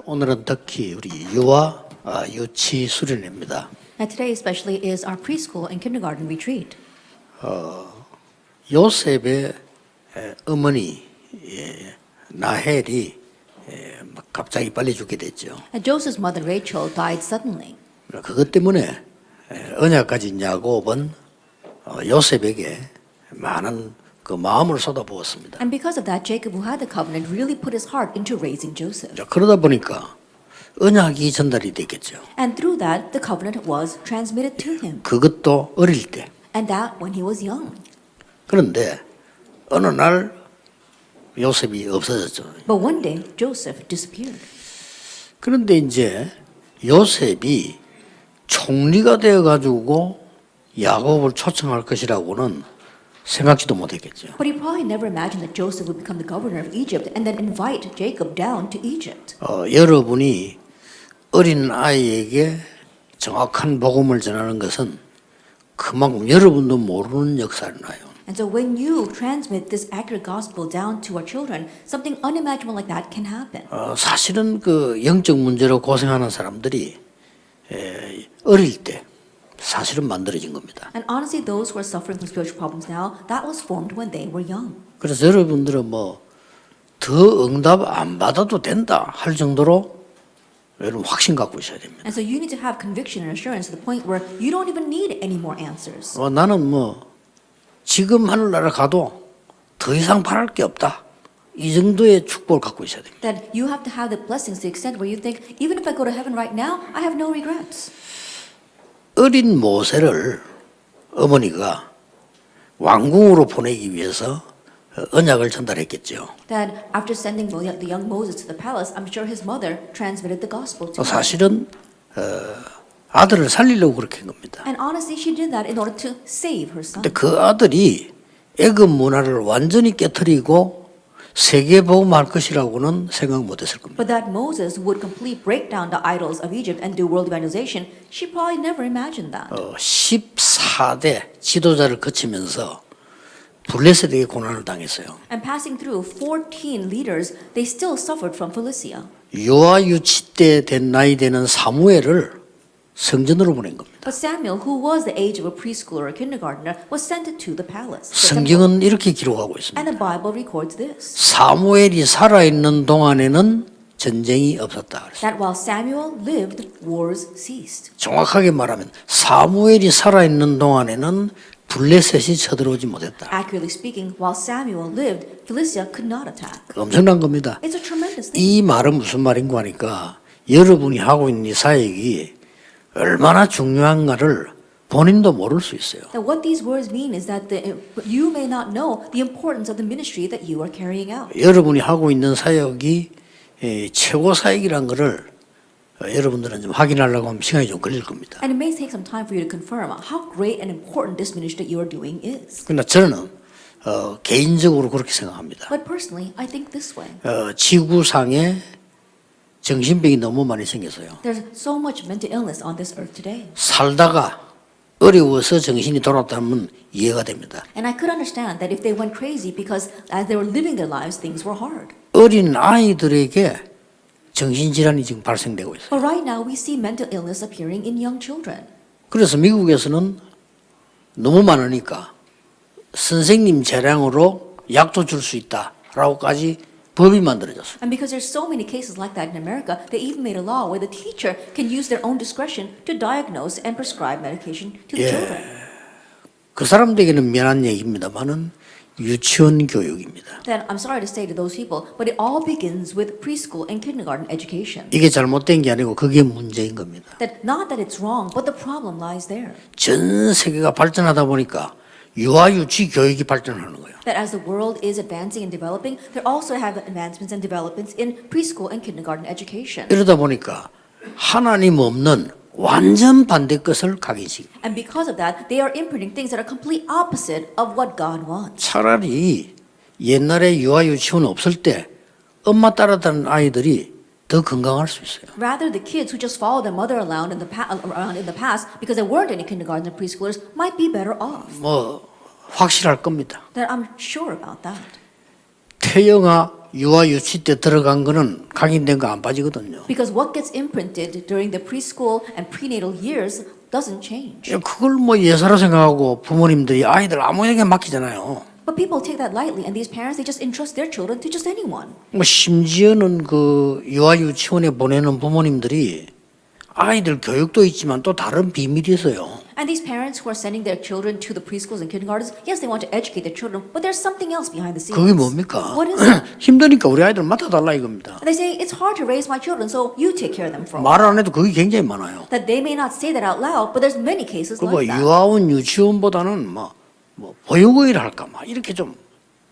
오늘은 특히 우리 유아 유치 수련회입니다. And today especially is our preschool and kindergarten retreat. 요셉의 어머니 나헬이 갑자기 빨리 죽게 됐죠. And Joseph's mother Rachel died suddenly. 그것 때문에 언약 가진 야곱은 요셉에게 많은 그 마음을 쏟아부었습니다. And because of that, Jacob, who had the covenant, really put his heart into raising Joseph. 자, 그러다 보니까 언약이 전달이 됐겠죠. And through that, the covenant was transmitted to him. 그것도 어릴 때. And that when he was young. 그런데 어느 날 요셉이 없어졌죠. But one day, Joseph disappeared. 그런데 이제 요셉이 총리가 되어 가지고 야곱을 초청할 것이라고는 생각지도 못했겠죠. But he probably never imagined that Joseph would become the governor of Egypt and then invite Jacob down to Egypt. 여러분이 어린 아이에게 정확한 복음을 전하는 것은 그만큼 여러분도 모르는 역사를 나요. And so when you transmit this accurate gospel down to our children, something unimaginable like that can happen. 사실은 그 영적 문제로 고생하는 사람들이 어릴 때 사실은 만들어진 겁니다. And honestly, those who are suffering from spiritual problems now, that was formed when they were young. 그래서 여러분들은 더 응답 안 받아도 된다 할 정도로 여러분 확신 갖고 있어야 됩니다. And so you need to have conviction and assurance to the point where you don't even need any more answers. 나는 지금 하늘나라 가도 더 이상 바랄 게 없다. 이 정도의 축복을 갖고 있어야 됩니다. That you have to have the blessings to the extent where you think, even if I go to heaven right now, I have no regrets. 어린 모세를 어머니가 왕궁으로 보내기 위해서 언약을 전달했겠죠. That after sending the young Moses to the palace, I'm sure his mother transmitted the gospel to him. 사실은 아들을 살리려고 그렇게 한 겁니다. And honestly, she did that in order to save her son. 근데 그 아들이 애굽 문화를 완전히 깨트리고 세계복음할 것이라고는 생각 못했을 겁니다. But that Moses would completely break down the idols of Egypt and do world evangelization, she probably never imagined that. 14대 지도자를 거치면서 블레셋에게 고난을 당했어요. And passing through 14 leaders, they still suffered from Philistia. 유아 유치 때 된 나이 되는 사무엘을 성전으로 보낸 겁니다. But Samuel, who was the age of a preschooler or kindergartner, was sent to the palace. 성경은 이렇게 기록하고 있습니다. And the Bible records this. 사무엘이 살아있는 동안에는 전쟁이 없었다. That while Samuel lived, wars ceased. 정확하게 말하면 사무엘이 살아있는 동안에는 블레셋이 쳐들어오지 못했다. Accurately speaking, while Samuel lived, Philistia could not attack. 엄청난 겁니다. It's a tremendous thing. 이 말은 무슨 말인가 하니까 여러분이 하고 있는 이 사역이 얼마나 중요한가를 본인도 모를 수 있어요. Now, what these words mean is that you may not know the importance of the ministry that you are carrying out. 여러분이 하고 있는 사역이 최고 사역이란 것을 여러분들은 좀 확인하려고 하면 시간이 좀 걸릴 겁니다. And it may take some time for you to confirm how great and important this ministry that you are doing is. 그러나 저는 개인적으로 그렇게 생각합니다. But personally, I think this way. 지구상에 정신병이 너무 많이 생겨서요. There's so much mental illness on this earth today. 살다가 어려워서 정신이 돌아왔다면 이해가 됩니다. And I could understand that if they went crazy because as they were living their lives, things were hard. 어린 아이들에게 정신질환이 지금 발생되고 있어요. But right now, we see mental illness appearing in young children. 그래서 미국에서는 너무 많으니까 선생님 재량으로 약도 줄 수 있다라고까지 법이 만들어졌어요. And because there's so many cases like that in America, they even made a law where the teacher can use their own discretion to diagnose and prescribe medication to the children. 그 사람들에게는 미안한 얘기입니다만은 유치원 교육입니다. Then I'm sorry to say to those people, but it all begins with preschool and kindergarten education. 이게 잘못된 게 아니고 그게 문제인 겁니다. That not that it's wrong, but the problem lies there. 전 세계가 발전하다 보니까 유아 유치 교육이 발전하는 거예요. That as the world is advancing and developing, they also have advancements and developments in preschool and kindergarten education. 이러다 보니까 하나님 없는 완전 반대 것을 각인식. And because of that, they are imprinting things that are complete opposite of what God wants. 차라리 옛날에 유아 유치원 없을 때 엄마 따라다니는 아이들이 더 건강할 수 있어요. Rather, the kids who just follow their mother around in the past because there weren't any kindergarten and preschoolers might be better off. 확실할 겁니다. That I'm sure about that. 태영아 유아 유치 때 들어간 거는 각인된 거 안 빠지거든요. Because what gets imprinted during the preschool and prenatal years doesn't change. 그걸 뭐 예사로 생각하고 부모님들이 아이들 아무에게 맡기잖아요. But people take that lightly, and these parents, they just entrust their children to just anyone. 뭐 심지어는 그 유아 유치원에 보내는 부모님들이 아이들 교육도 있지만 또 다른 비밀이 있어요. And these parents who are sending their children to the preschools and kindergartens, yes, they want to educate their children, but there's something else behind the scenes. 그게 뭡니까? What is it? 힘드니까 우리 아이들 맡아달라 이겁니다. And they say, it's hard to raise my children, so you take care of them for a while. 말 안 해도 그게 굉장히 많아요. That they may not say that out loud, but there's many cases 그리고 like that. 유아원 유치원보다는 뭐 보육원이라 할까 막 이렇게 좀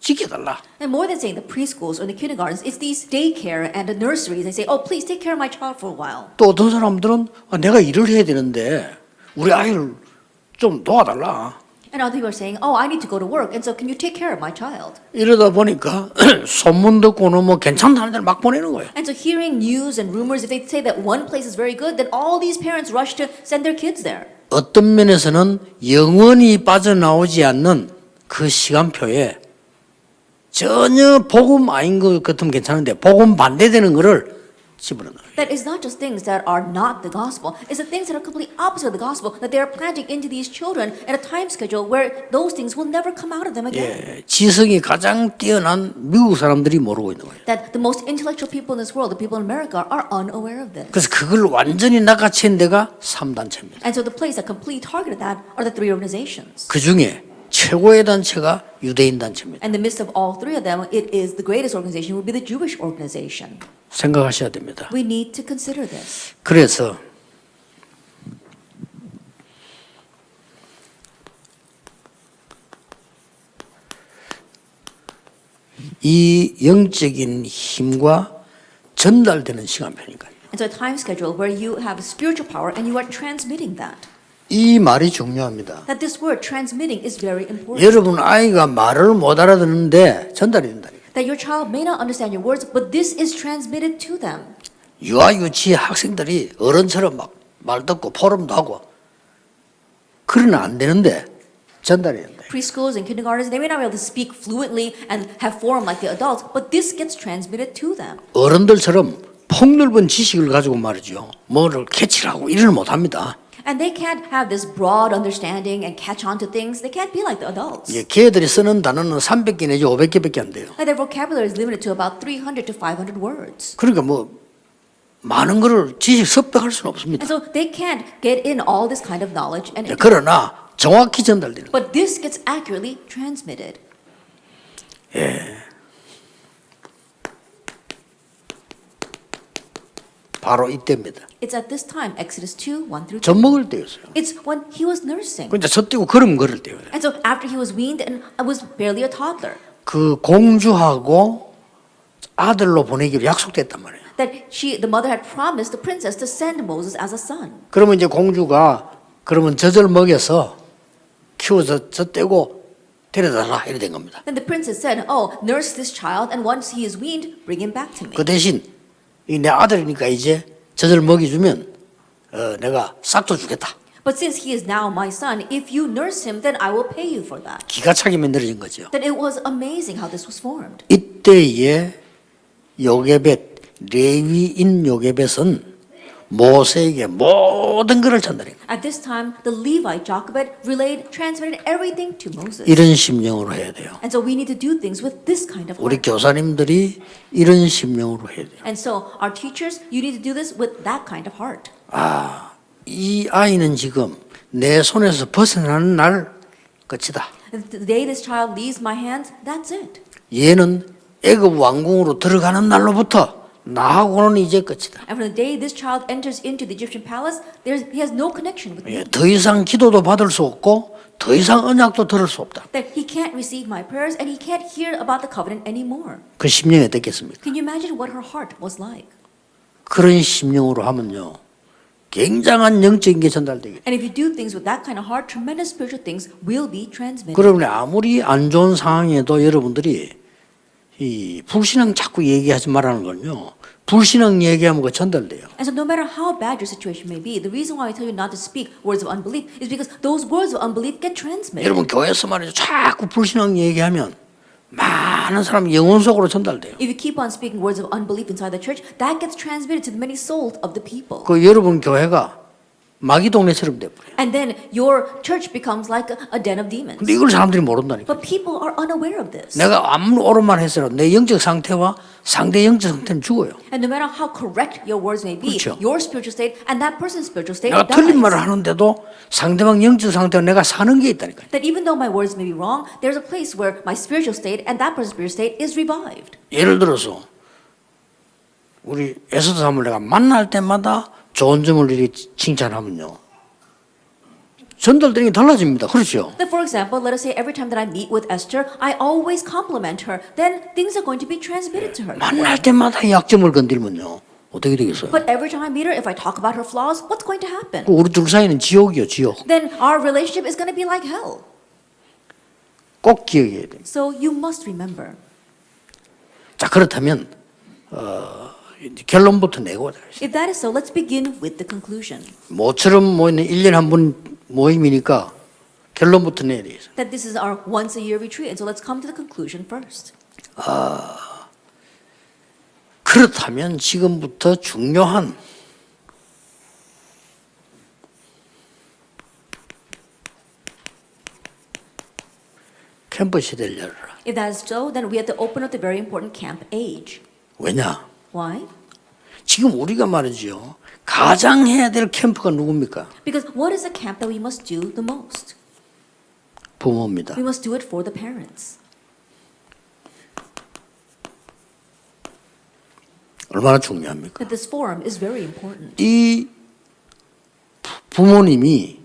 지켜달라. And more than saying the preschools or the kindergartens, it's these daycare and the nurseries. They say, oh, please take care of my child for a while. 또 어떤 사람들은 내가 일을 해야 되는데 우리 아이를 좀 도와달라. And other people are saying, oh, I need to go to work, and so can you take care of my child? 이러다 보니까 소문 듣고는 뭐 괜찮다는 데를 막 보내는 거예요. And so hearing news and rumors, if they say that one place is very good, then all these parents rush to send their kids there. 어떤 면에서는 영원히 빠져나오지 않는 그 시간표에 전혀 복음 아닌 것 같으면 괜찮은데 복음 반대되는 거를 집어넣는 거예요. That is not just things that are not the gospel. It's the things that are completely opposite of the gospel that they are planting into these children at a time schedule where those things will never come out of them again. 지성이 가장 뛰어난 미국 사람들이 모르고 있는 거예요. That the most intellectual people in this world, the people in America, are unaware of this. 그래서 그걸 완전히 낚아챈 데가 3단체입니다. And so the place that completely targeted that are the three organizations. 그 중에 최고의 단체가 유대인 단체입니다. And in the midst of all three of them, it is the greatest organization would be the Jewish organization. 생각하셔야 됩니다. We need to consider this. 그래서 이 영적인 힘과 전달되는 시간표니까요. And so a time schedule where you have spiritual power and you are transmitting that. 이 말이 중요합니다. That this word transmitting is very important. 여러분 아이가 말을 못 알아듣는데 전달이 된다니까. That your child may not understand your words, but this is transmitted to them. 유아 유치 학생들이 어른처럼 막 말 듣고 포럼도 하고 그러면 안 되는데 전달이 된다. Preschools and kindergartens, they may not be able to speak fluently and have forum like the adults, but this gets transmitted to them. 어른들처럼 폭넓은 지식을 가지고 말이죠. 뭐를 캐치하고 일을 못 합니다. And they can't have this broad understanding and catch on to things. They can't be like the adults. 예, 걔들이 쓰는 단어는 300개 내지 500개밖에 안 돼요. Like their vocabulary is limited to about 300 to 500 words. 그러니까 뭐 많은 거를 지식 습득할 수는 없습니다. And so they can't get in all this kind of knowledge. 예, 그러나 정확히 전달되는. But this gets accurately transmitted. 바로 이때입니다. It's at this time, Exodus 2, 1 through 2. 젖 먹을 때였어요. It's when he was nursing. 그러니까 젖 떼고 걸음 걸을 때예요. And so after he was weaned and was barely a toddler, 그 공주하고 아들로 보내기로 약속됐단 말이에요. that the mother had promised the princess to send Moses as a son. 그러면 이제 공주가 그러면 젖을 먹여서 키워서 젖 떼고 데려달라 이래 된 겁니다. Then the princess said, oh, nurse this child, and once he is weaned, bring him back to me. 그 대신 이 내 아들이니까 이제 젖을 먹여주면 내가 싹도 주겠다. But since he is now my son, if you nurse him, then I will pay you for that. 기가 차게 만들어진 거죠. That it was amazing how this was formed. 이때에 요게벳 레위인 요게벳은 모세에게 모든 것을 전달해. At this time, the Levite Jochebed transmitted everything to Moses. 이런 심령으로 해야 돼요. And so we need to do things with this kind of 우리 heart. 교사님들이 이런 심령으로 해야 돼요. And so our teachers, you need to do this with that kind of heart. 이 아이는 지금 내 손에서 벗어나는 날 끝이다. The day this child leaves my hands, that's it. 얘는 애굽 왕궁으로 들어가는 날로부터 나하고는 이제 끝이다. And from the day this child enters into the Egyptian palace, he has no connection with me. 더 이상 기도도 받을 수 없고 더 이상 언약도 들을 수 없다. That he can't receive my prayers and he can't hear about the covenant anymore. 그 심령이 어떻겠습니까? Can you imagine what her heart was like? 그런 심령으로 하면요, 굉장한 영적인 게 전달되게. And if you do things with that kind of heart, tremendous spiritual things will be transmitted. 그러면 아무리 안 좋은 상황에도 여러분들이 이 불신앙 자꾸 얘기하지 말라는 건요, 불신앙 얘기하면 그 전달돼요. And so no matter how bad your situation may be, the reason why I tell you not to speak words of unbelief is because those words of unbelief get transmitted. 여러분 교회에서 말이죠, 자꾸 불신앙 얘기하면 많은 사람 영혼 속으로 전달돼요. If you keep on speaking words of unbelief inside the church, that gets transmitted to the many souls of the people. 그 여러분 교회가 마귀 동네처럼 돼버려요. And then your church becomes like a den of demons. 근데 이걸 사람들이 모른다니까. But people are unaware of this. 내가 아무리 옳은 말 했어도 내 영적 상태와 상대 영적 상태는 죽어요. And no matter how correct your words may be, 그렇죠. your spiritual state and that person's spiritual state 내가 틀린 말을 dies. 하는데도 상대방 영적 상태와 내가 사는 게 있다니까요. That even though my words may be wrong, there's a place where my spiritual state and that person's spiritual state is revived. 예를 들어서 우리 에스더 사람을 내가 만날 때마다 좋은 점을 이렇게 칭찬하면요. 전달되는 게 달라집니다. 그렇죠? That for example, let us say every time that I meet with Esther, I always compliment her. Then things are going to be transmitted to her. 만날 때마다 약점을 건들면요. 어떻게 되겠어요? But every time I meet her, if I talk about her flaws, what's going to happen? 우리 둘 사이는 지옥이요, 지옥. Then our relationship is going to be like hell. 꼭 기억해야 돼요. So you must remember. 자, 그렇다면 이제 결론부터 내고 If that is so, let's begin with the conclusion. 모처럼 모이는 1년에 한 번 모임이니까 결론부터 내야 돼요. That this is our once a year retreat, and so let's come to the conclusion first. 그렇다면 지금부터 중요한 캠프 시대를 열어라. If that is so, then we have to open up the very important camp age. 왜냐? Why? 지금 우리가 말이죠. 가장 해야 될 캠프가 누굽니까? Because what is the camp that we must do the most? 부모입니다. We must do it for the parents. 얼마나 중요합니까? That this forum is very important. 이 부모님이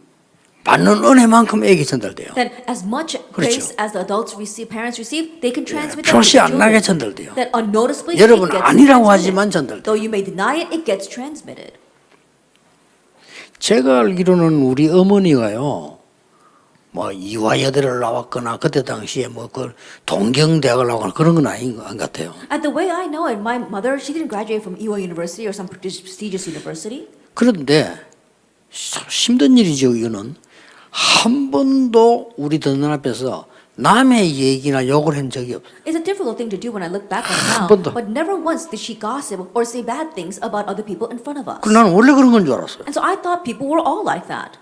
받는 은혜만큼 애기 전달돼요. That as much grace as the adults receive, parents receive, they can transmit that to 표시 the 안 나게 children. 전달돼요. That unnoticeably 여러분 it gets 아니라고 transmitted. 하지만 전달돼요. Though you may deny it, it gets transmitted. 제가 알기로는 우리 어머니가요, 뭐 이화여대를 나왔거나 그때 당시에 뭐 그 동경대학을 나왔거나 그런 건 아닌 것 같아요. And the way I know it, my mother, she didn't graduate from Ewha University or some prestigious university. 그런데 참 힘든 일이죠. 이거는 한 번도 우리 듣는 앞에서 남의 얘기나 욕을 한 적이 없어요. It's a difficult thing to do when I look back on it now. 번도. But never once did she gossip or say bad things about other people in front of us. 그 나는 원래 그런 건 줄 알았어요. And so I thought people were all like that.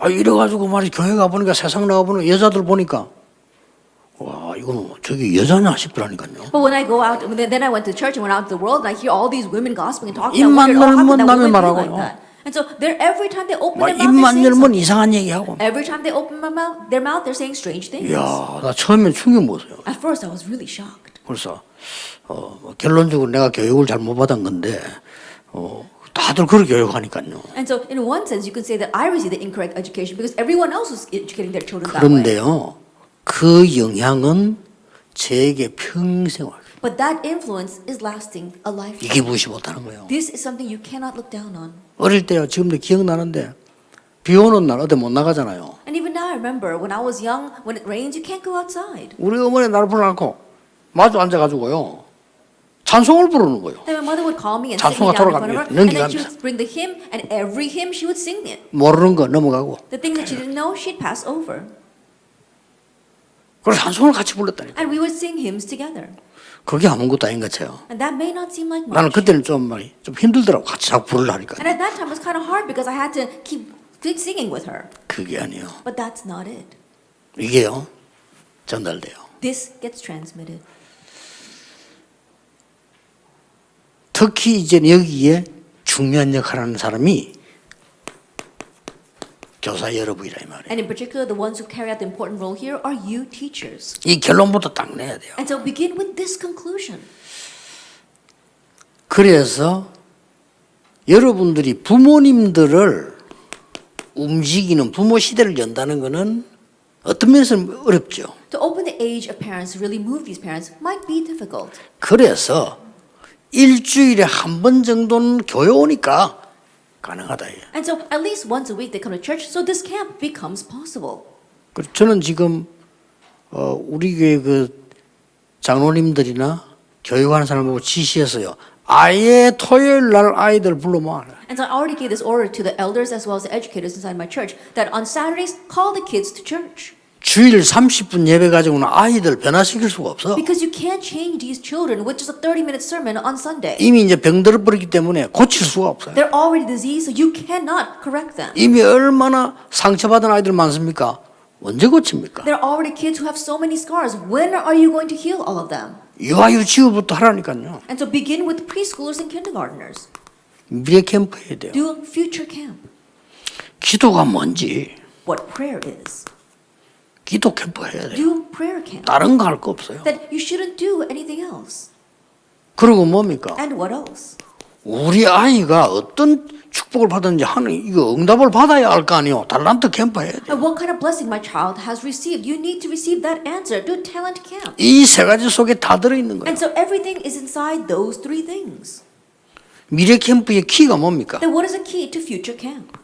아 이래가지고 말이 교회 가 보니까 세상 나가 보니까 여자들 보니까 와 이거는 저기 여자냐 싶더라니까요. But when I go out, then I went to church and went out to the world, and I hear all these women gossiping and talking. I 입만 wondered, how 열면 can that 남의 woman be 말하고요. like that? And so they're every time they open 막 their mouth, 입만 they're saying 열면 something. 이상한 얘기하고. Every time they open their mouth, they're saying strange things. 이야 나 처음에 충격 먹었어요. At first, I was really shocked. 그래서 결론적으로 내가 교육을 잘못 받은 건데 다들 그렇게 교육하니까요. And so, in one sense, you can say that I received the incorrect education because everyone else was educating their children that way. 그런데요 그 영향은 제게 평생 올. But that influence is lasting a lifetime. 이게 무시 못하는 거예요. This is something you cannot look down on. 어릴 때요 지금도 기억나는데 비 오는 날 어디 못 나가잖아요. And even now, I remember when I was young, when it rains, you can't go outside. 우리 어머니 나를 불러놓고 마주 앉아가지고요 찬송을 부르는 거예요. Then my mother would call me and sit me 찬송가 down in front of her, 돌아갑니다. and then she 넘기갑니다. would bring the hymn, and every hymn she would sing it. 모르는 거 넘어가고 The things that she didn't know, she'd pass over. 그래서 찬송을 같이 불렀다니까. And we would sing hymns together. 그게 아무것도 아닌 것 같아요. And that may not seem like 나는 much. 그때는 좀 힘들더라고 같이 자꾸 부르려니까. And at that time, it was kind of hard because I had to keep singing with her. 그게 아니에요. But that's not it. 이게요 전달돼요. This gets transmitted. 특히 이제 여기에 중요한 역할을 하는 사람이 교사 여러분이라 이 말이에요. And in particular, the ones who carry out the important role here are you teachers. 이 결론부터 딱 내야 돼요. And so begin with this conclusion. 그래서 여러분들이 부모님들을 움직이는 부모 시대를 연다는 것은 어떤 면에서는 어렵죠. To open the age of parents, to really move these parents, might be difficult. 그래서 일주일에 한 번 정도는 교회 오니까 가능하다. And so at least once a week they come to church, so this camp becomes possible. 저는 지금 우리 교회 그 장로님들이나 교육하는 사람 보고 지시했어요. 아예 토요일 날 아이들 불러 모아라. And so I already gave this order to the elders as well as the educators inside my church that on Saturdays, call the kids to church. 주일 30분 예배 가지고는 아이들 변화시킬 수가 없어. Because you can't change these children with just a 30-minute sermon on Sunday. 이미 이제 병들어 버렸기 때문에 고칠 수가 없어요. They're already diseased, so you cannot correct them. 이미 얼마나 상처받은 아이들 많습니까? 언제 고칩니까? There are already kids who have so many scars. When are you going to heal all of them? 유아 유치부부터 하라니까요. And so begin with preschoolers and kindergartners. 미래 캠프 해야 돼요. Do future camp. 기도가 뭔지 What prayer is. 기도 캠프 해야 돼요. Do prayer camp. 다른 거 할 거 없어요. That you shouldn't do anything else. 그리고 뭡니까? And what else? 우리 아이가 어떤 축복을 받았는지 하는 이거 응답을 받아야 할 거 아니에요. 달란트 캠프 해야 돼요. And what kind of blessing my child has received? You need to receive that answer. Do talent camp. 이 세 가지 속에 다 들어있는 거예요. And so everything is inside those three things. 미래 캠프의 키가 뭡니까? Then what is the key to future camp?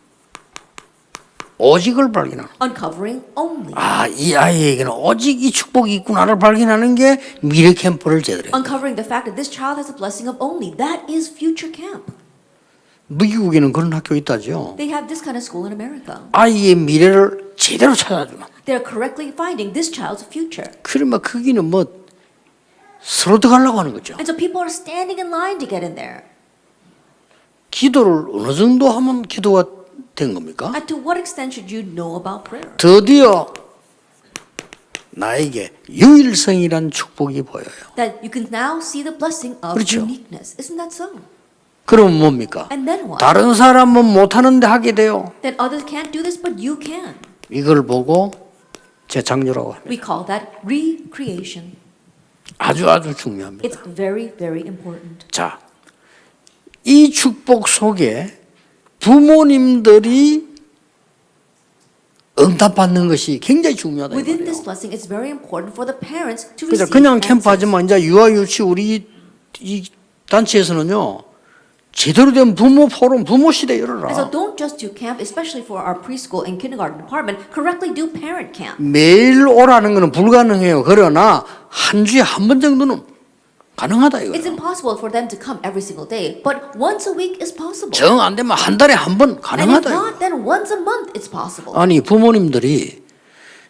오직을 발견하는. Uncovering only. 아, 이 아이에게는 오직 이 축복이 있구나를 발견하는 게 미래 캠프를 제대로 해요. Uncovering the fact that this child has a blessing of only. That is future camp. 미국에는 그런 학교 있다죠. They have this kind of school in America. 아이의 미래를 제대로 찾아주는. They're correctly finding this child's future. 그러면 거기는 뭐 서로 들어가려고 하는 거죠. And so people are standing in line to get in there. 기도를 어느 정도 하면 기도가 된 겁니까? And to what extent should you know about prayer? 드디어 나에게 유일성이란 축복이 보여요. That you can now see the blessing of 그렇죠. uniqueness. Isn't that so? 그럼 뭡니까? And then what? 다른 사람은 못하는데 하게 돼요. That others can't do this, but you can. 이걸 보고 재창조라고 합니다. We call that recreation. 아주 중요합니다. It's very, very important. 자, 이 축복 속에 부모님들이 응답받는 것이 굉장히 중요하다. Within this blessing, it's very important for the parents to 그러니까 receive 그냥 answers. 캠프하지만 이제 유아 유치 우리 이 단체에서는요 제대로 된 부모 포럼, 부모 시대 And so 열어라. don't just do camp, especially for our preschool and kindergarten department. Correctly do parent camp. 매일 오라는 것은 불가능해요. 그러나 한 주에 한 번 정도는 가능하다 It's 이거예요. impossible for them to come every single day, but once a week is possible. 정 안 되면 한 달에 한 번 And if 가능하다 이거예요. not, then once a month it's possible. 아니 부모님들이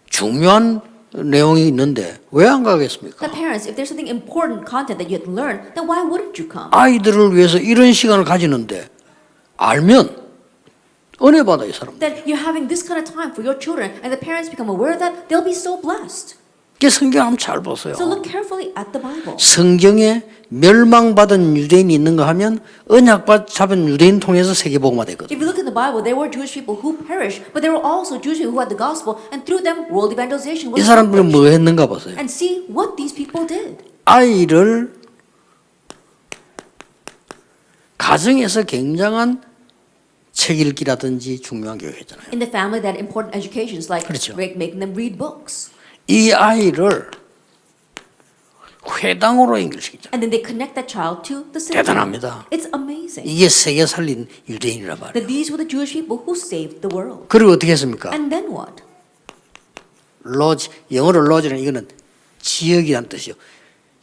중요한 내용이 있는데 왜 안 가겠습니까? The parents, if there's something important content that you have to learn, then why wouldn't you come? 아이들을 위해서 이런 시간을 가지는데 알면 은혜 받아 이 사람. That you're having this kind of time for your children, and the parents become aware of that, they'll be so blessed. 이게 성경 한번 잘 보세요. So look carefully at the Bible. 성경에 멸망받은 유대인이 있는가 하면 언약 잡은 유대인 통해서 세계복음화 됐거든요. If you look in the Bible, there were Jewish people who perished, but there were also Jewish people who had the gospel, and through them, world evangelization 이 was 사람들은 accomplished. 뭐 했는가 보세요. And see what these people did. 아이를 가정에서 굉장한 책 읽기라든지 중요한 교육했잖아요. In the family, that important educations like 그렇죠. making them read books. 이 아이를 회당으로 연결시키잖아요. And then they connect that child to the city. 대단합니다. It's amazing 이게 세계 살린 유대인이란 말이에요. that these were the Jewish people who saved the world. 그리고 어떻게 했습니까? And then what? 로지, 영어로 로지는 이거는 지역이란 뜻이요.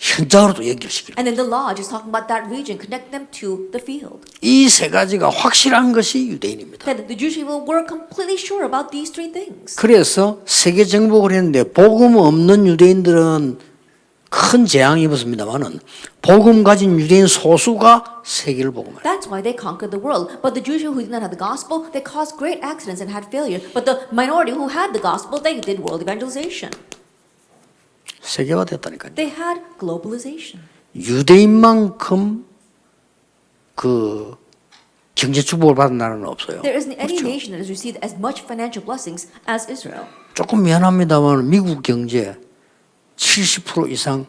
현장으로도 연결시키는. And then the lodge is talking about that region, connect them to the field. 이 세 가지가 확실한 것이 유대인입니다. That the Jewish people were completely sure about these three things. 그래서 세계 정복을 했는데 복음 없는 유대인들은 큰 재앙이 입었습니다만은 복음 가진 유대인 소수가 세계를 복음해요. That's why they conquered the world. But the Jewish people who did not have the gospel, they caused great accidents and had failure. But the minority who had the gospel, they did world evangelization. 세계화 됐다니까요. They had globalization. 유대인만큼 그 경제 축복을 받은 나라는 없어요. There isn't any 그렇죠? nation that has received as much financial blessings as Israel. 조금 미안합니다만 미국 경제 70% 이상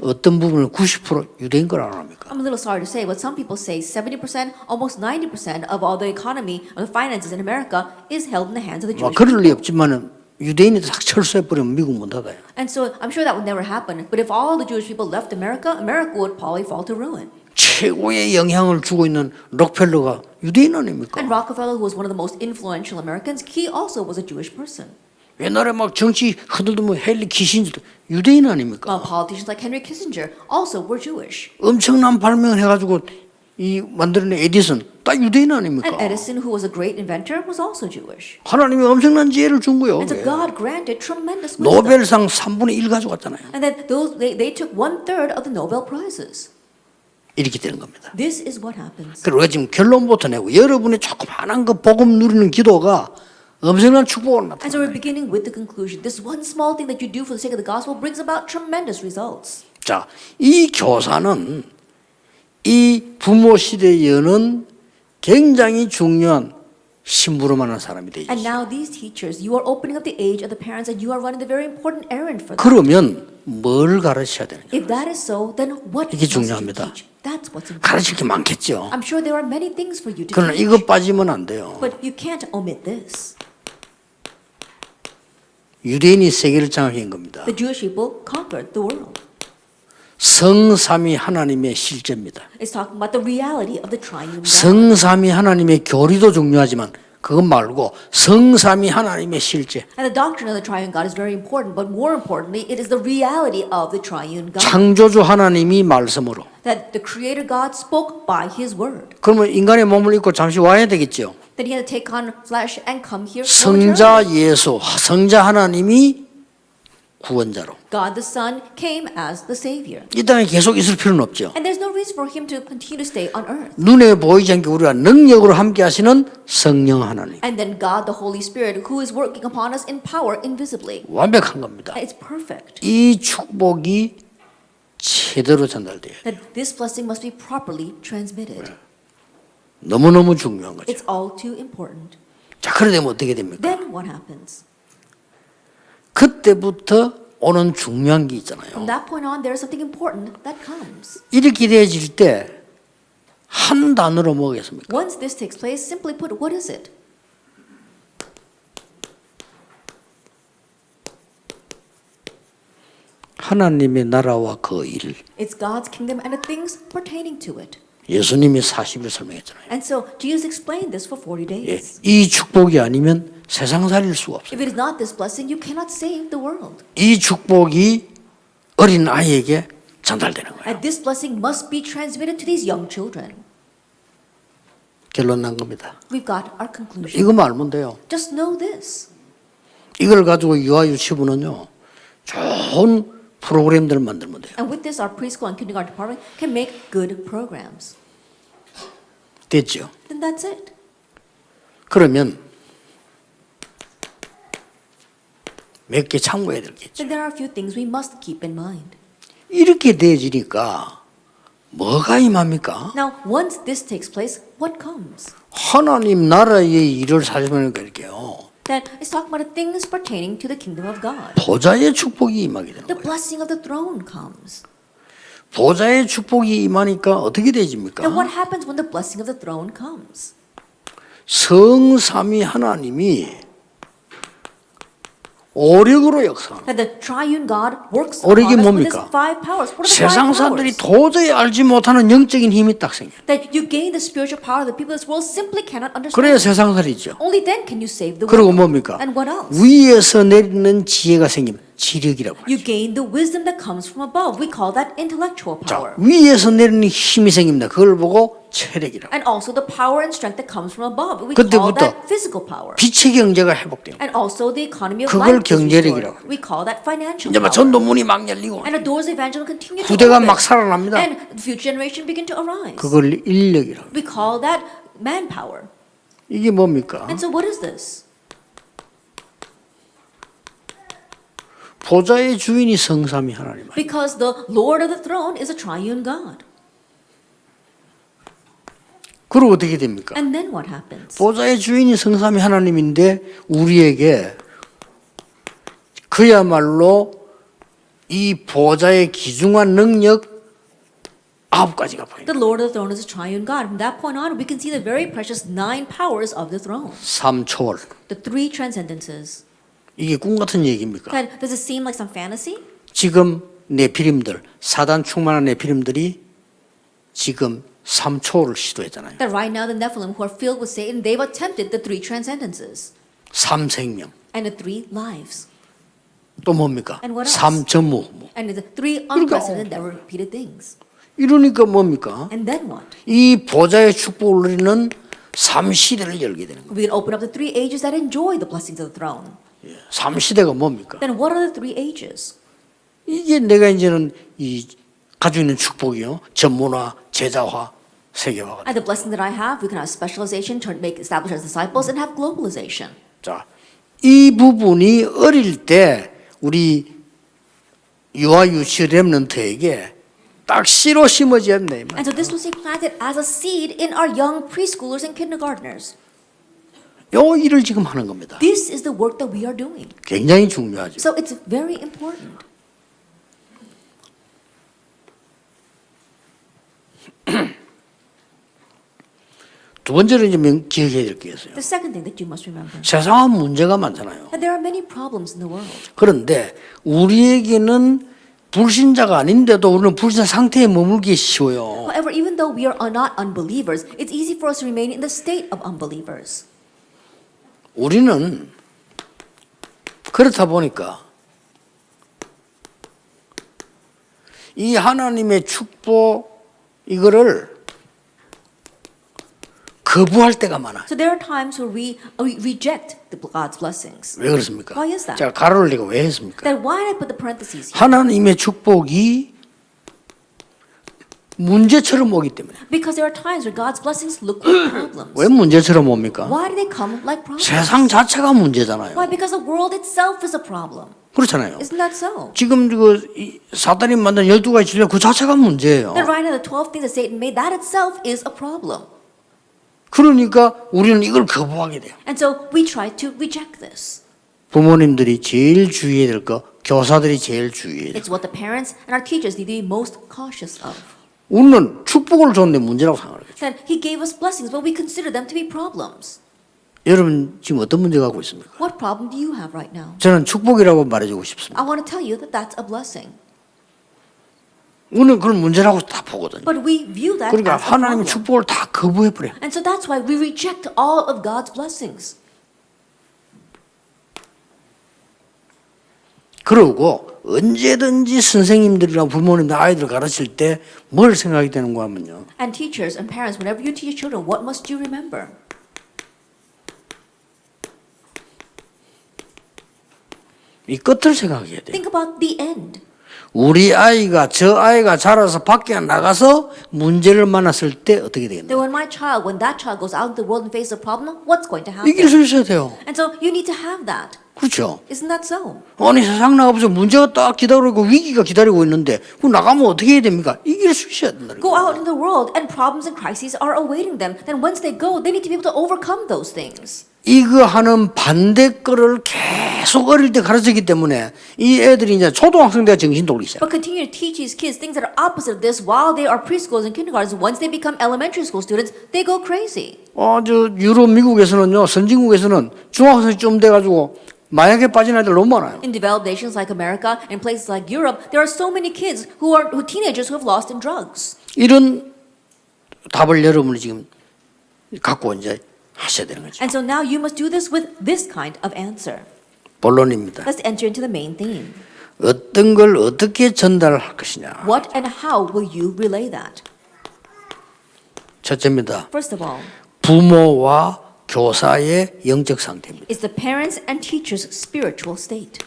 어떤 부분은 90% 유대인 걸 안 합니까? I'm a little sorry to say, but some people say 70%, almost 90% of all the economy, of the finances in America is held in the hands of the 뭐 Jewish 그럴 리 people. 없지만은 유대인이 다 철수해 버리면 미국 문 닫아요. And so I'm sure that would never happen. But if all the Jewish people left America, America would probably fall to ruin. 최고의 영향을 주고 있는 록펠러가 유대인 아닙니까? And Rockefeller, who was one of the most influential Americans, he also was a Jewish person. 옛날에 막 정치 흔들더면 헨리 키신저도 유대인 아닙니까? Politicians like Henry Kissinger also were Jewish. 엄청난 발명을 해가지고 이 만들어낸 에디슨 다 유대인 아닙니까? And Edison, who was a great inventor, was also Jewish. 하나님이 엄청난 지혜를 준 거예요. And so 그게. God granted tremendous wisdom. 노벨상 3분의 1 가져갔잖아요. And then they took 1/3 of the Nobel Prizes. 이렇게 되는 겁니다. This is what happens. 그리고 지금 결론부터 내고 여러분의 조그마한 그 복음 누리는 기도가 엄청난 축복을 And so we're 나타내요. beginning with the conclusion. This one small thing that you do for the sake of the gospel brings about tremendous results. 자, 이 교사는 이 부모 시대에 여는 굉장히 중요한 심부름하는 사람이 되죠. And now these teachers, you are opening up the age of the parents and you are running the very important errand for them. 그러면 뭘 가르쳐야 되느냐? If that is so, then what 이게 must you 중요합니다. teach? That's what's important. 가르칠 게 많겠죠. I'm sure there are many things for you to 그러나 teach. 이것 빠지면 안 돼요. But you can't omit this. 유대인이 세계를 장악한 겁니다. The Jewish people conquered the world. 성삼위 하나님의 실제입니다. It's talking about the reality of the triune God. 성삼위 하나님의 교리도 중요하지만 그것 말고 성삼위 하나님의 실제. And the doctrine of the triune God is very important, but more importantly, it is the reality of the triune God. 창조주 하나님이 말씀으로. That the Creator God spoke by His word. 그러면 인간의 몸을 입고 잠시 와야 되겠죠. Then He had to take on flesh and come here. 성자 momentarily. 예수, 성자 하나님이 구원자로. God the Son came as the Savior. 이 땅에 계속 있을 필요는 없죠. And there's no reason for Him to continue to stay on earth. 눈에 보이지 않게 우리가 능력으로 함께 하시는 성령 하나님. And then God the Holy Spirit, who is working upon us in power invisibly. 완벽한 겁니다. It's perfect. 이 축복이 제대로 전달돼요. That this blessing must be properly transmitted. 너무너무 중요한 거죠. It's all too important. 자, 그러면 어떻게 됩니까? Then what happens? 그때부터 오는 중요한 게 From 있잖아요. that point on, there's something important that comes. 이렇게 되어질 때 한 단어로 뭐겠습니까? Once this takes place, simply put, what is it? 하나님의 나라와 그 일. It's God's kingdom and the things pertaining to it. 예수님이 40일 설명했잖아요. And so Jesus explained this for 40 예, days. 이 축복이 아니면 세상 살릴 수가 없어요. If it is not this blessing, you cannot save the world. 이 축복이 어린 아이에게 전달되는 거예요. And this blessing must be transmitted to these young children. 결론 난 겁니다. We've got our conclusion. 이것만 알면 돼요. Just know this. 이걸 가지고 유아 유치부는요, 좋은 프로그램들을 만들면 돼요. And with this, our preschool and kindergarten department can make good programs. 됐죠? Then that's it. 그러면 몇 개 참고해야 될 게 있죠. Then there are a few things we must keep in mind. 이렇게 돼지니까 뭐가 임합니까? Now, once this takes place, what comes? 하나님 나라의 일을 살펴보는 거니까요. That is talking about the things pertaining to the kingdom of God. 보좌의 축복이 임하게 되는 The 거예요. blessing of the throne comes. 보좌의 축복이 임하니까 어떻게 되집니까? And what happens when the blessing of the throne comes? 성삼위 하나님이 오력으로 역사하는 That the triune God works 오력이 upon us with His 뭡니까? five powers. What are the 세상 five 사람들이 powers? 도저히 알지 못하는 영적인 힘이 딱 생겨요. That you gain the spiritual power that people in this world simply cannot 그래야 understand. 세상 살이죠. Only then can you save the 그리고 world. 뭡니까? And what else? 위에서 내리는 지혜가 생기면 지력이라고 You 하죠. gain the wisdom that comes from above. We call that intellectual 자, power. 위에서 내리는 힘이 생깁니다. 그걸 보고 체력이라고. And also the power and strength that comes from above. We call 그때부터 that physical power. 빛의 경제가 회복돼요. And also the economy of 그걸 life is restored. 경제력이라고. We call that financial 이제 막 power. 전도 문이 막 열리고 And the doors of evangelism continue to 후대가 open. 막 살아납니다. And the future generation begin to arise. 그걸 인력이라고. We call that manpower. 이게 뭡니까? And so what is this? 보좌의 주인이 성삼위 하나님. Because the Lord of the throne is a triune God. 그리고 어떻게 됩니까? And then what happens? 보좌의 주인이 성삼위 하나님인데 우리에게 그야말로 이 보좌의 기중한 능력 9가지가 보입니다. The Lord of the throne is a triune God. From that point on, we can see the very precious 9 powers of the throne. 3초월. The 3 transcendences. 이게 꿈 같은 얘기입니까? And does it seem like some fantasy? 지금 네피림들, 사단 충만한 네피림들이 지금 3초를 시도했잖아요. That right now the Nephilim who are filled with Satan, they've attempted the 3 transcendences 3생명. and the 3 lives 또 뭡니까? And what else? 3전무. and the 3 unprecedented, never repeated things. 이러니까 뭡니까? And then what? 이 보좌의 축복을 누리는 3시대를 열게 되는 거예요. We can open up the three ages that enjoy the blessings of the throne. 3시대가 뭡니까? Then what are the three ages? 이게 내가 이제는 이 가지고 있는 축복이요. 전문화, 제자화, 세계화가 돼. And the blessing that I have, we can have specialization, establish as disciples, and have globalization. 자, 이 부분이 어릴 때 우리 유아 유치 렘넌트에게 딱 씨로 심어져야 된다. 이 말이야. And so this was planted as a seed in our young preschoolers and kindergartners. 요 일을 지금 하는 겁니다. This is the work that we are doing. 굉장히 중요하죠. So it's very important. 두 번째로 이제 기억해야 될 게 있어요. The second thing that you must remember, 세상은 문제가 많잖아요. that there are many problems in the world. 그런데 우리에게는 불신자가 아닌데도 우리는 불신자 상태에 머물기 쉬워요. However, even though we are not unbelievers, it's easy for us to remain in the state of unbelievers. 우리는 그렇다 보니까 이 하나님의 축복 이거를 거부할 때가 많아요. So there are times where we reject God's blessings. 왜 그렇습니까? Why is that? 제가 가로를 내가 왜 했습니까? Then why did I put the parentheses here? 하나님의 축복이 문제처럼 오기 때문에. Because there are times where God's blessings look like problems. 왜 문제처럼 옵니까? Why do they come like problems? 세상 자체가 문제잖아요. Why? Because the world itself is a problem. 그렇잖아요. Isn't that so? 지금 사단이 만든 12가지 진리 그 자체가 문제예요. Then right now the 12 things that Satan made, that itself is a problem. 그러니까 우리는 이걸 거부하게 돼요. And so we try to reject this. 부모님들이 제일 주의해야 될 거, 교사들이 제일 주의해야 될 거. It's what the parents and our teachers need to be most cautious of. 우리는 축복을 줬는데 문제라고 생각하겠죠. That He gave us blessings, but we consider them to be problems. 여러분 지금 어떤 문제 갖고 있습니까? What problem do you have right now? 저는 축복이라고 말해주고 싶습니다. I want to tell you that that's a blessing. 우리는 그런 문제라고 다 보거든요. But we view that 그러니까 as a 하나님의 problem. 축복을 다 거부해버려요. And so that's why we reject all of God's blessings. 그러고 언제든지 선생님들이랑 부모님들 아이들 가르칠 때 뭘 생각이 되는가 하면요. And teachers and parents, whenever you teach children, what must you remember? 이 끝을 생각해야 돼요. Think about the end. 우리 아이가 저 아이가 자라서 밖에 나가서 문제를 만났을 때 어떻게 되겠나요? That when that child goes out in the world and faces a problem, what's going to happen? 이길 수 있어야 돼요. And so you need to have that. 그렇죠. Isn't that so? 아니 세상 나가보세요. 문제가 딱 기다리고 있고 위기가 기다리고 있는데 그 나가면 어떻게 해야 됩니까? 이길 수 있어야 된다는 Go 거예요. out in the world and problems and crises are awaiting them. Then once they go, they need to be able to overcome those things. 이거 하는 반대 거를 계속 어릴 때 가르쳤기 때문에 이 애들이 이제 초등학생 때 정신 돌기 시작. But continue to teach these kids things that are opposite of this while they are preschoolers and kindergartens. Once they become elementary school students, they go crazy. 저 유럽 미국에서는요 선진국에서는 중학생쯤 돼가지고 마약에 빠진 아이들 너무 많아요. In developed nations like America and places like Europe, there are so many kids who teenagers who have lost in drugs. 이런 답을 여러분이 지금 갖고 이제 하셔야 되는 거죠. And so now you must do this with this kind of answer. 본론입니다. Let's enter into the main theme. 어떤 걸 어떻게 전달할 것이냐. What and how will you relay that? 첫째입니다. First of all, 부모와 교사의 영적 상태입니다. it's the parents and teachers' spiritual state.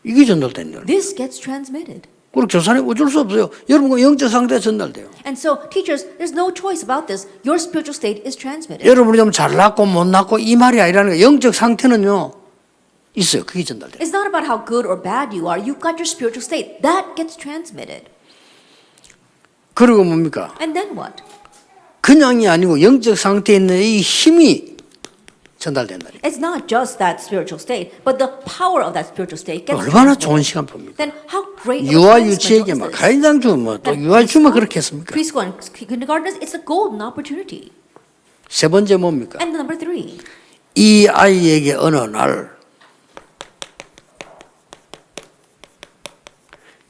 이게 전달되는 거예요. This gets transmitted. 그리고 교사님 어쩔 수 없어요. 여러분과 영적 상태가 전달돼요. And so, teachers, there's no choice about this. Your spiritual state is transmitted. 여러분이 좀 잘났고 못났고 이 말이 아니라는 거예요. 영적 상태는요 있어요. 그게 전달돼요. It's not about how good or bad you are. You've got your spiritual state. That gets transmitted. 그리고 뭡니까? And then what? 그냥이 아니고 영적 상태에 있는 이 힘이 전달된다. It's not just that spiritual state, but the power of that spiritual state gets 얼마나 좋은 transmitted. 시간 봅니까? Then how great of a 유아 transmittal 유치에게 is 막 this? 가인장 주면 또 That 유아 주면 그렇게 했습니까? preschool and kindergartners, it's a golden opportunity. 세 번째 뭡니까? And number 3, 이 아이에게 어느 날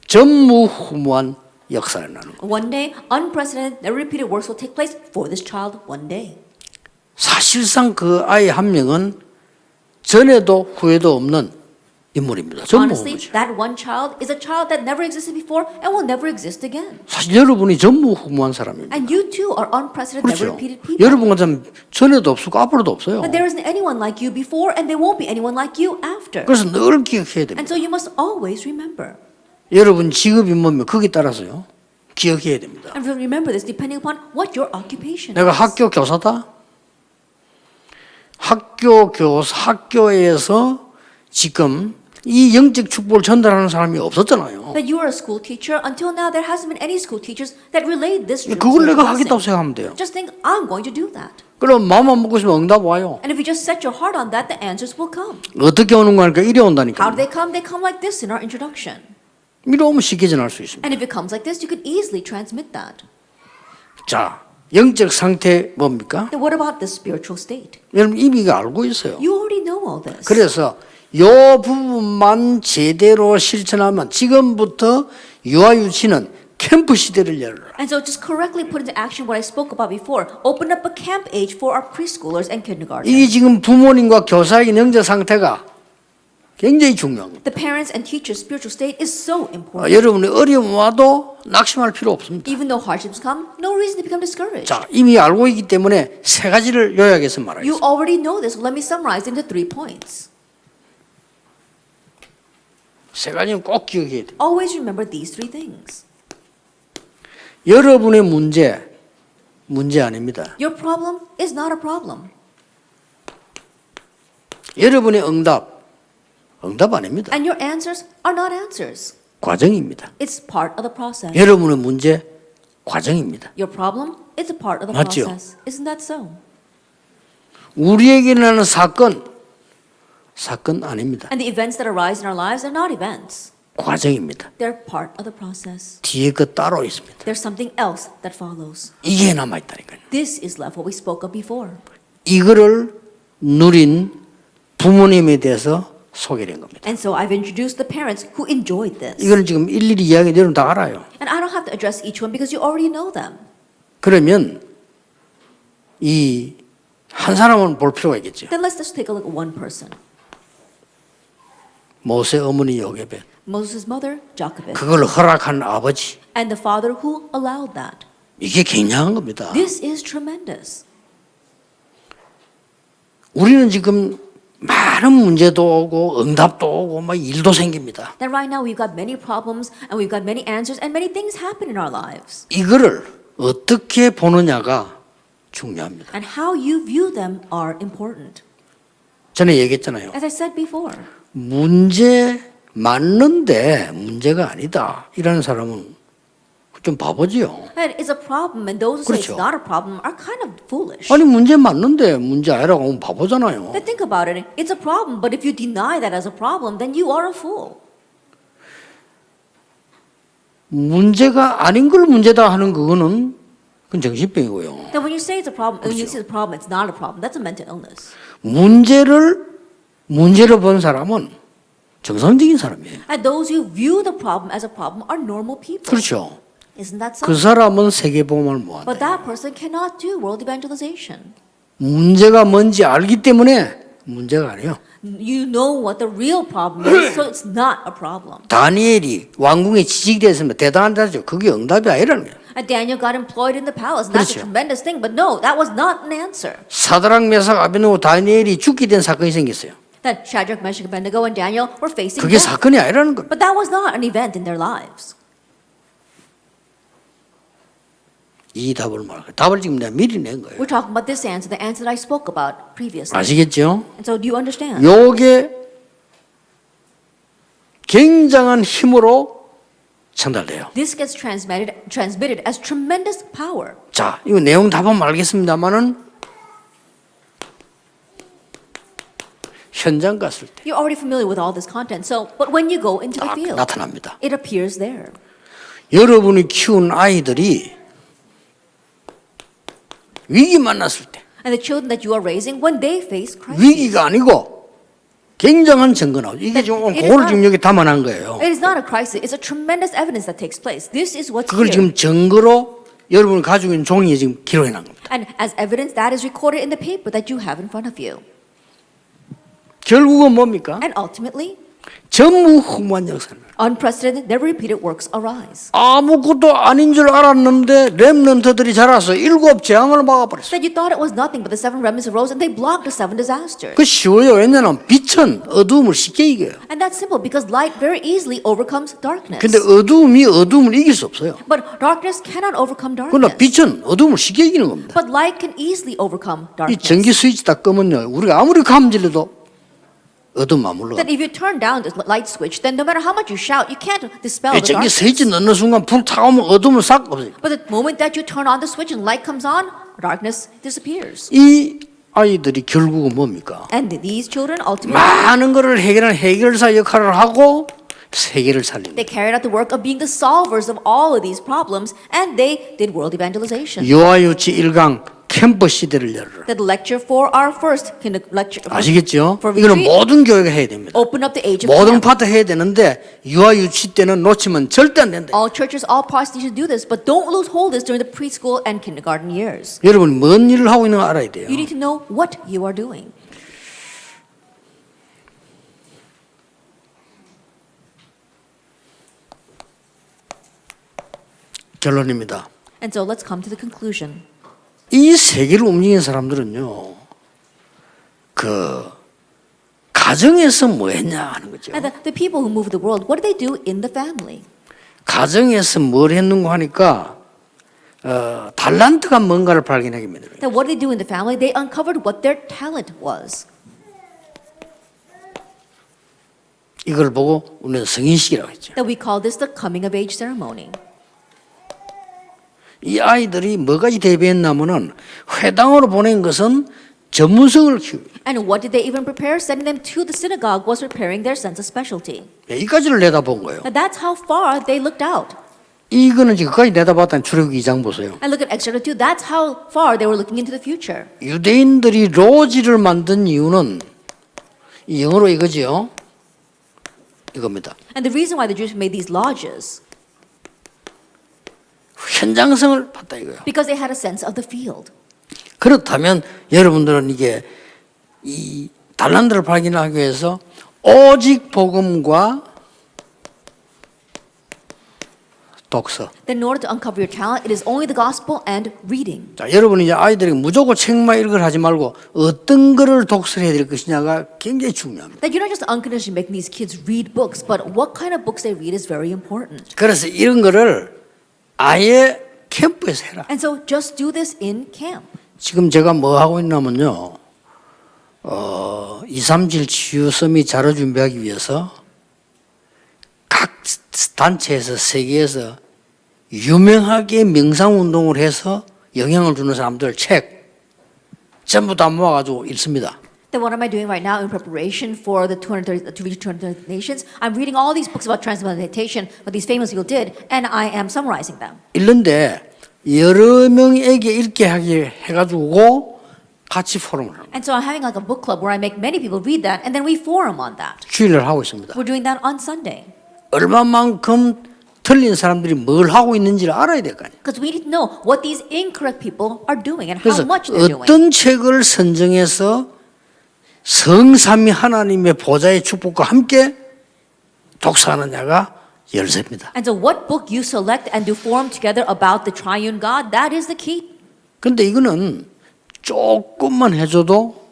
전무후무한 역사가 나는 거예요. one day, unprecedented, never repeated works will take place for this child one day. 사실상 그 아이 한 명은 전에도 후에도 없는 인물입니다. 전무 Honestly, 후보죠. that one child is a child that never existed before and will never exist again. 사실 여러분이 전무후무한 사람입니다. And you too are unprecedented, never 그렇죠. repeated people. 여러분 같은 전에도 없고 앞으로도 없어요. But there isn't anyone like you before and there won't be anyone like you after. 그래서 늘 기억해야 됩니다. And so you must always remember. 여러분 직업이 뭐면 거기에 따라서요. 기억해야 됩니다. And remember this depending upon what your occupation 내가 is. 학교 교사다. 학교에서 지금 이 영적 축복을 전달하는 사람이 없었잖아요. That you are a school teacher. Until now, there hasn't been any school teachers that relayed this truth. 그걸 내가 blessing. 하겠다고 생각하면 돼요. Just think, I'm going to do that. 그럼 마음만 먹고 있으면 응답 와요. And if you just set your heart on that, the answers will come. 어떻게 오는 거니까 이래 How 온다니까. do they come? They come like this in our introduction. 이래 오면 쉽게 전할 수 있습니다. And if it comes like this, you could easily transmit that. 자, 영적 상태 뭡니까? Then what about the spiritual state? 여러분 이미 이거 알고 있어요. You already know all this. 그래서 요 부분만 제대로 실천하면 지금부터 유아유치는 캠프 시대를 열어라. And so just correctly put into action what I spoke about before. Open up a camp age for our preschoolers and kindergarten. 이게 지금 부모님과 교사의 영적 상태가 굉장히 중요합니다. The parents and teachers' spiritual state is so important. 여러분이 어려움 와도 낙심할 필요 없습니다. Even though hardships come, no reason to become discouraged. 자, 이미 알고 있기 때문에 세 가지를 요약해서 You 말하겠습니다. already know this. Let me summarize into 3 points. 세 가지는 꼭 기억해야 돼요. Always remember these 3 things. 여러분의 문제 아닙니다. Your problem is not a problem. 여러분의 응답 아닙니다. And your answers are not answers. 과정입니다. It's part of the process. 여러분의 문제 과정입니다. Your problem is a part of the 맞죠? process. Isn't that so? 우리에게 일어나는 사건 아닙니다. And the events that arise in our lives are not events. 과정입니다. They're part of the process. 뒤에 거 따로 있습니다. There's something else that follows. 이게 남아있다니까요. This is left what we spoke of before. 이거를 누린 부모님에 대해서 소개된 겁니다. And so I've introduced the parents who enjoyed this. 이거는 지금 일일이 이야기 여러분 다 알아요. And I don't have to address each one because you already know them. 그러면 이 한 사람은 볼 필요가 있겠죠. Then let's just take a look at one person. 모세 어머니 요게벳. Moses' mother, Jochebed. 그걸 허락한 아버지. And the father who allowed that. 이게 굉장한 겁니다. This is tremendous. 우리는 지금 많은 문제도 오고 응답도 오고 막 일도 생깁니다. That right now we've got many problems and we've got many answers and many things happen in our lives. 이거를 어떻게 보느냐가 중요합니다. And how you view them are important. 전에 얘기했잖아요. As I said before, 문제 맞는데 문제가 아니다. 이라는 사람은 좀 바보지요. that it's a problem and those who say 그렇죠. it's not a problem are kind of foolish. 아니 문제 맞는데 문제 아니라고 하면 바보잖아요. But think about it. It's a problem, but if you deny that as a problem, then you are a fool. 문제가 아닌 걸 문제다 하는 그거는 그건 정신병이고요. Then when you say it's a problem, when you say it's a problem, it's not a problem. That's a mental illness. 문제로 본 사람은 정상적인 사람이에요. And those who view the problem as a problem are normal people. 그렇죠. Isn't that so? 그 사람은 세계복음을 못한다. But that person cannot do world evangelization. 문제가 뭔지 알기 때문에 문제가 아니에요. You know what the real problem is, so it's not a problem. 다니엘이 왕궁에 지직이 됐으면 대단하다죠. 그게 응답이 아니라는 거예요. And Daniel got employed in the palace, and that's 그렇죠. a tremendous thing. But no, that was not an answer. 사드락 메삭 아베노고 다니엘이 죽게 된 사건이 생겼어요. That Shadrach, Meshach, Abednego, and Daniel were facing 그게 death. 사건이 아니라는 겁니다. But that was not an event in their lives. 이 답을 말해요. 답을 지금 내가 미리 낸 거예요. We're talking about this answer, the answer that I spoke about previously. 아시겠죠? And so do you understand? 요게 굉장한 힘으로 전달돼요. This gets transmitted as tremendous power. 자, 이거 내용 다 보면 알겠습니다만은 현장 갔을 때 You're already familiar with all this content. So, but when you go into the 딱 field, 나타납니다. it appears there. 여러분이 키운 아이들이 위기 만났을 때 And the children that you are raising, when they face crisis, 위기가 아니고 굉장한 증거 나오죠. 이게 지금 오늘 그걸 지금 여기 담아놓은 거예요. it is not a crisis. It's a tremendous evidence that takes place. This is what's 그걸 here. 지금 증거로 여러분이 가지고 있는 종이에 지금 기록해 놓은 겁니다. And as evidence, that is recorded in the paper that you have in front of you. 결국은 뭡니까? And ultimately, 전무후무한 역사를. Unprecedented, never repeated works arise. 아무것도 아닌 줄 알았는데 렘넌트들이 자라서 7 재앙을 막아버렸어요. That you thought it was nothing, but the 7 remnants arose and they blocked the 7 disasters. 그 쉬워요. 왜냐하면 빛은 어두움을 쉽게 이겨요. And that's simple because light very easily overcomes darkness. 근데 어두움이 어두움을 이길 수 없어요. But darkness cannot overcome 그러나 darkness. 빛은 어두움을 쉽게 이기는 겁니다. But light can easily overcome 이 darkness. 전기 스위치 딱 끄면요, 우리가 아무리 감질러도 어둠 안 물러가. That if you turn down the light switch, then no matter how much you shout, you can't dispel the 전기 darkness. 스위치 넣는 순간 불 타오면 어둠을 싹 없어요. But the moment that you turn on the switch and light comes on, darkness disappears. 이 아이들이 결국은 뭡니까? And these children ultimately, 많은 것을 해결하는 해결사 역할을 하고 세계를 살립니다. they carried out the work of being the solvers of all of these problems, and they did world evangelization. 유아유치 1강 캠프 시대를 열어라. The lecture for our first lecture 아시겠죠? for 이거는 retreat, 모든 교회가 해야 됩니다. open up the age of 모든 camp. 파트 해야 되는데 유아유치 때는 놓치면 절대 안 된다. All churches, all parts need to do this, but don't lose hold of this during the preschool and kindergarten years. 여러분 뭔 일을 하고 있는 거 알아야 돼요. You need to know what you are doing. 결론입니다. And so let's come to the conclusion. 이 세계를 움직이는 사람들은요, 그 가정에서 뭐 했냐 하는 거죠. And the people who move the world, what do they do in the family? 가정에서 뭘 했는가 하니까 달란트가 뭔가를 발견하게 됩니다. Then what do they do in the family? They uncovered what their talent was. 이걸 보고 우리는 성인식이라고 했죠. That we call this the coming of age ceremony. 이 아이들이 뭐까지 대비했냐면은 회당으로 보낸 것은 전문성을 키우고 And what did they even prepare? Sending them to the synagogue was preparing their sense of specialty. 여기까지를 내다본 거예요. Now that's how far they looked out. 이거는 지금까지 내다봤다는 출애굽기 2장 보세요. And look at Exodus 2. That's how far they were looking into the future. 유대인들이 로지를 만든 이유는 이 영어로 이거지요. 이겁니다. And the reason why the Jews made these lodges, 현장성을 봤다 이거예요. because they had a sense of the field. 그렇다면 여러분들은 이게 이 달란트를 발견하기 위해서 오직 복음과 독서. Then in order to uncover your talent, it is only the gospel and reading. 자, 여러분이 이제 아이들에게 무조건 책만 읽으라 하지 말고 어떤 거를 독서를 해야 될 것이냐가 굉장히 중요합니다. That you're not just unconditionally making these kids read books, but what kind of books they read is very important. 그래서 이런 거를 아예 캠프에서 해라. And so just do this in camp. 지금 제가 뭐 하고 있냐면요. 237 치유 서밋 자료 준비하기 위해서 각 단체에서 세계에서 유명하게 명상운동을 해서 영향을 주는 사람들 책 전부 다 모아가지고 읽습니다. Then what am I doing right now in preparation for the 230, to reach 230 nations? I'm reading all these books about transcendental, what these famous people did, and I am summarizing them. 읽는데 여러 명에게 읽게 하게 해가지고 같이 포럼을 합니다. And so I'm having like a book club where I make many people read that, and then we forum on that. 주일날 하고 있습니다. We're doing that on Sunday. 얼마만큼 틀린 사람들이 뭘 하고 있는지를 알아야 될 거 아니에요. Because we need to know what these incorrect people are doing and how 그래서 much they're doing. 어떤 책을 선정해서 성삼위 하나님의 보좌의 축복과 함께 독서하느냐가 열쇠입니다. And so what book you select and do forum together about the triune God, that is the key. 근데 이거는 조금만 해줘도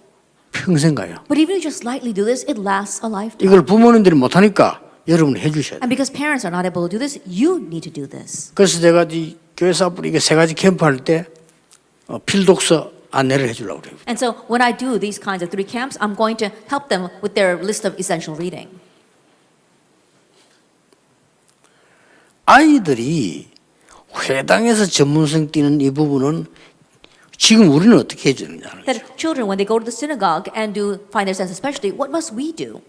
평생 가요. But even if you just lightly do this, it lasts a lifetime. 이걸 부모님들이 못하니까 여러분이 해주셔야 돼요. And because parents are not able to do this, you need to do this. 그래서 제가 이 교회사분이 이게 3가지 캠프 할 때 필독서 안내를 해주려고 그래요. And so when I do these kinds of 3 camps, I'm going to help them with their list of essential reading. 아이들이 회당에서 전문성 띄는 이 부분은 지금 우리는 어떻게 해주느냐 하는 거죠. That children, when they go to the synagogue and do find their sense of specialty, what must we do?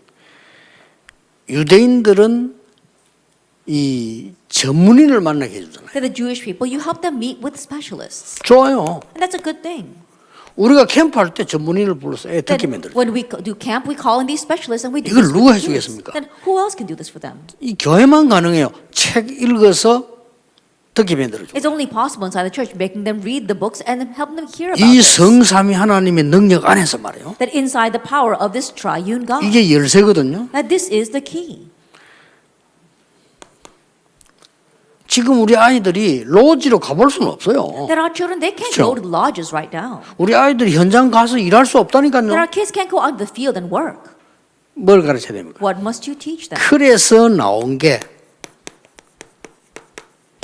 유대인들은 이 전문인을 만나게 해주잖아요. That the Jewish people, you help them meet with specialists. 좋아요. And that's a good thing. 우리가 캠프 할 때 전문인을 불러서 애 듣게 Then 만들어요. when we do camp, we call in these specialists and we do 이걸 this 누가 with 해주겠습니까? kids. Then who else can do this for them? 이 교회만 가능해요. 책 읽어서 듣게 만들어 줘. It's only possible inside the church, making them read the books and help them hear about 이 this. 성삼위 하나님의 능력 안에서 말이에요. That inside the power of this triune God, 이게 열쇠거든요. that this is the key. 지금 우리 아이들이 로지로 가볼 수는 없어요. That our children, they can't 그렇죠. go to the lodges right now. 우리 아이들이 현장 가서 일할 수 That 없다니까요. our kids can't go out in the field and work. 뭘 가르쳐야 됩니까? What must you teach them? 그래서 나온 게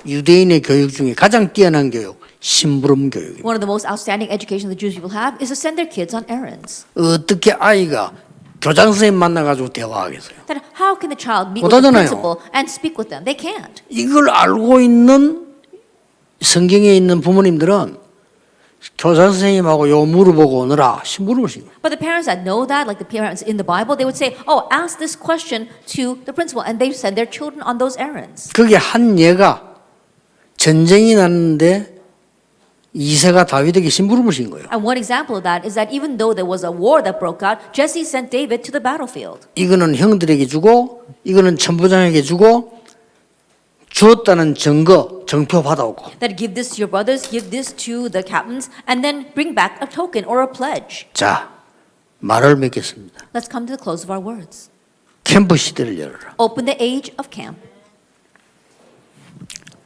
유대인의 교육 중에 가장 뛰어난 교육, 심부름 교육입니다. One of the most outstanding education the Jewish people have is to send their kids on errands. 어떻게 아이가 교장 선생님 만나가지고 대화하겠어요? That how can the child meet with the 못하잖아요. principal and speak with them? They can't. 이걸 알고 있는 성경에 있는 부모님들은 교장 선생님하고 요 물어보고 오느라 심부름을 시켜요. But the parents that know that, like the parents in the Bible, they would say, "Oh, ask this question to the principal," and they send their children on those errands. 그게 한 예가 전쟁이 났는데 이세가 다윗에게 심부름을 신 거예요. And one example of that is that even though there was a war that broke out, Jesse sent David to the battlefield. 이거는 형들에게 주고 이거는 천부장에게 주고 주었다는 증거 정표 받아오고. That give this to your brothers, give this to the captains, and then bring back a token or a pledge. 자, 말을 맺겠습니다. Let's come to the close of our words. 캠프 시대를 열어라. Open the age of camp.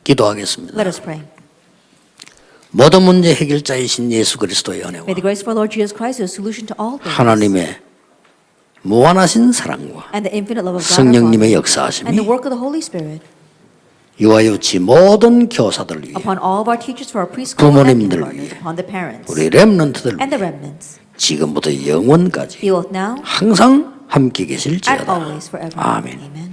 기도하겠습니다. Let us pray. 모든 문제 해결자이신 예수 그리스도의 은혜와 May the grace of our Lord Jesus Christ be a solution to all things. 하나님의 무한하신 사랑과 And the infinite love of God our 성령님의 Father, 역사하심이 and the work of the Holy Spirit 이와 유치 모든 교사들 위해 upon all of our teachers for our preschool and 부모님들 kindergartners, 위해 upon the parents 우리 렘넌트들 and the 위해 remnants. 지금부터 영원까지 Be both now 항상 함께 and 계실지어다. always forever. 아멘. Amen.